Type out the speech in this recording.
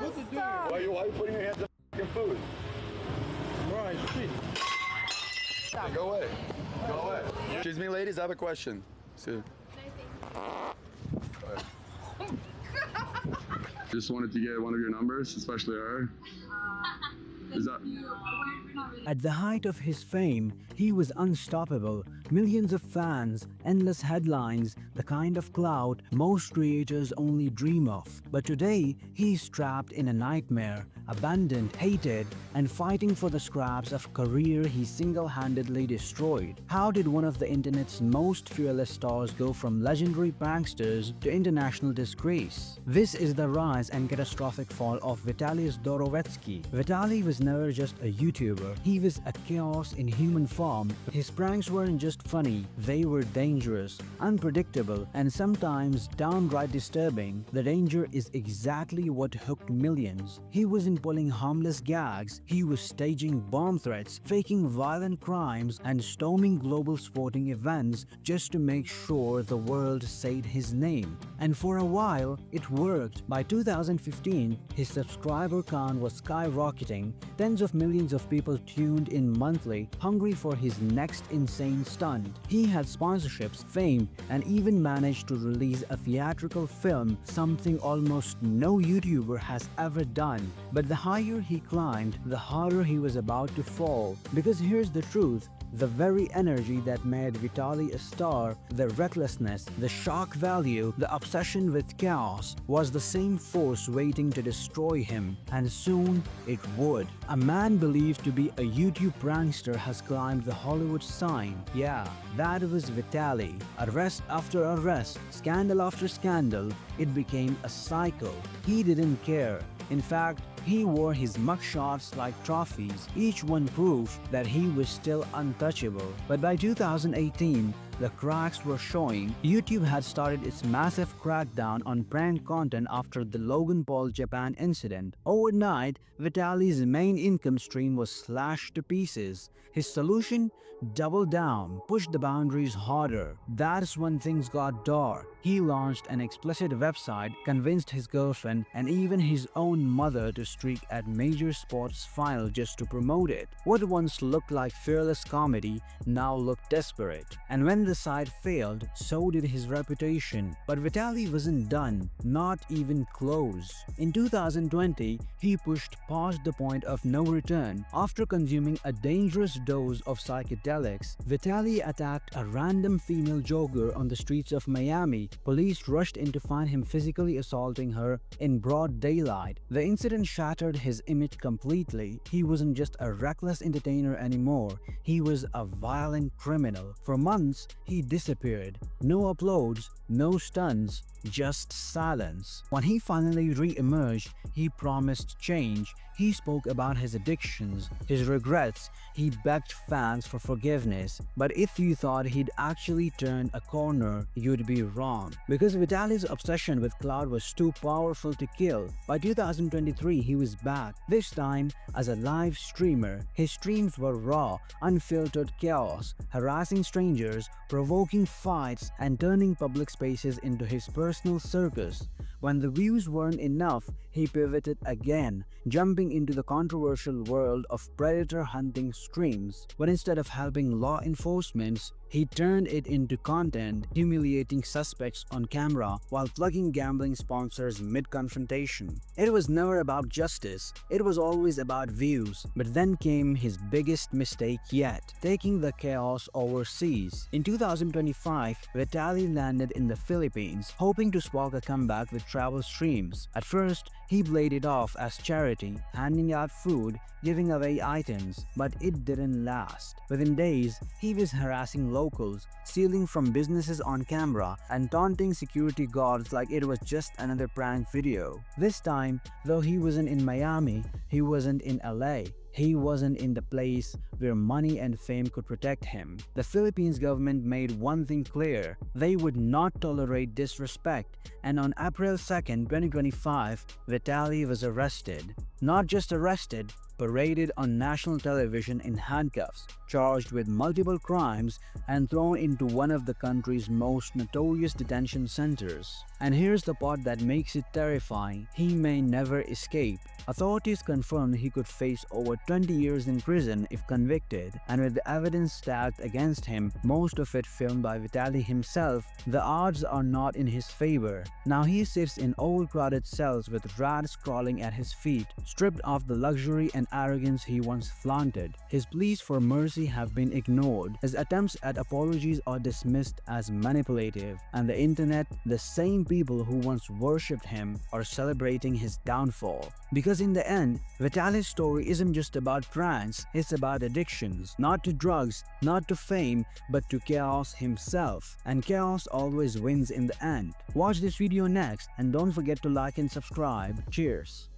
Why are you putting your hands on f***ing food? Right, shit. Go away. Go away. Excuse me, ladies, I have a question. See. Just wanted to get one of your numbers, especially her. Is that... At the height of his fame, he was unstoppable. Millions of fans, endless headlines, the kind of clout most creators only dream of. But today, he's trapped in a nightmare, abandoned, hated, and fighting for the scraps of career he single-handedly destroyed. How did one of the internet's most fearless stars go from legendary pranksters to international disgrace? This is the rise and catastrophic fall of Vitaly Zdorovetskiy. Vitaly was never just a YouTuber, he was a chaos in human form. His pranks weren't just funny, they were dangerous, unpredictable, and sometimes downright disturbing. The danger is exactly what hooked millions. He wasn't pulling harmless gags, he was staging bomb threats, faking violent crimes, and storming global sporting events just to make sure the world said his name. And for a while, it worked. By 2015, his subscriber count was skyrocketing. Tens of millions of people tuned in monthly, hungry for his next insane stunt. He had sponsorships, fame, and even managed to release a theatrical film, something almost no YouTuber has ever done. But the higher he climbed, the harder he was about to fall. Because here's the truth. The very energy that made Vitaly a star, the recklessness, the shock value, the obsession with chaos, was the same force waiting to destroy him, and soon it would. A man believed to be a YouTube prankster has climbed the Hollywood sign. Yeah, that was Vitaly. Arrest after arrest, scandal after scandal, it became a cycle. He didn't care. In fact, he wore his mugshots like trophies, each one proof that he was still untouchable. But by 2018, the cracks were showing. YouTube had started its massive crackdown on prank content after the Logan Paul Japan incident. Overnight, Vitaly's main income stream was slashed to pieces. His solution? Double down, push the boundaries harder. That's when things got dark. He launched an explicit website, convinced his girlfriend and even his own mother to streak at major sports finals just to promote it. What once looked like fearless comedy now looked desperate. And when the site failed, so did his reputation. But Vitaly wasn't done, not even close. In 2020, he pushed past the point of no return. After consuming a dangerous dose of psychedelics, Vitaly attacked a random female jogger on the streets of Miami. Police rushed in to find him physically assaulting her in broad daylight. The incident shattered his image completely. He wasn't just a reckless entertainer anymore. He was a violent criminal. For months, he disappeared. No uploads, no stunts, just silence. When he finally re-emerged, he promised change. He spoke about his addictions, his regrets. He begged fans for forgiveness. But if you thought he'd actually turn a corner, you'd be wrong. Because Vitaly's obsession with cloud was too powerful to kill. By 2023, he was back, this time as a live streamer. His streams were raw, unfiltered chaos, harassing strangers, provoking fights, and turning public spaces into his personal circus. When the views weren't enough, he pivoted again, jumping into the controversial world of predator hunting streams. But instead of helping law enforcement, he turned it into content, humiliating suspects on camera while plugging gambling sponsors mid-confrontation. It was never about justice, it was always about views. But then came his biggest mistake yet, taking the chaos overseas. In 2025, Vitaly landed in the Philippines, hoping to spark a comeback with travel streams. At first, he played it off as charity, handing out food, giving away items, but it didn't last. Within days, he was harassing locals, stealing from businesses on camera, and taunting security guards like it was just another prank video. This time, though he wasn't in Miami, he wasn't in LA. He wasn't in the place where money and fame could protect him. The Philippines government made one thing clear: they would not tolerate disrespect. And on April 2nd, 2025, Vitaly was arrested. Not just arrested, paraded on national television in handcuffs, charged with multiple crimes, and thrown into one of the country's most notorious detention centers. And here's the part that makes it terrifying: he may never escape. Authorities confirmed he could face over 20 years in prison if convicted, and with the evidence stacked against him, most of it filmed by Vitaly himself, the odds are not in his favor. Now he sits in overcrowded cells with rats crawling at his feet, stripped of the luxury and arrogance he once flaunted. His pleas for mercy have been ignored, his attempts at apologies are dismissed as manipulative, and the internet, the same people who once worshipped him, are celebrating his downfall. Because in the end, Vitaly's story isn't just about pranks, it's about addictions, not to drugs, not to fame, but to chaos himself. And chaos always wins in the end. Watch this video next, and don't forget to like and subscribe. Cheers!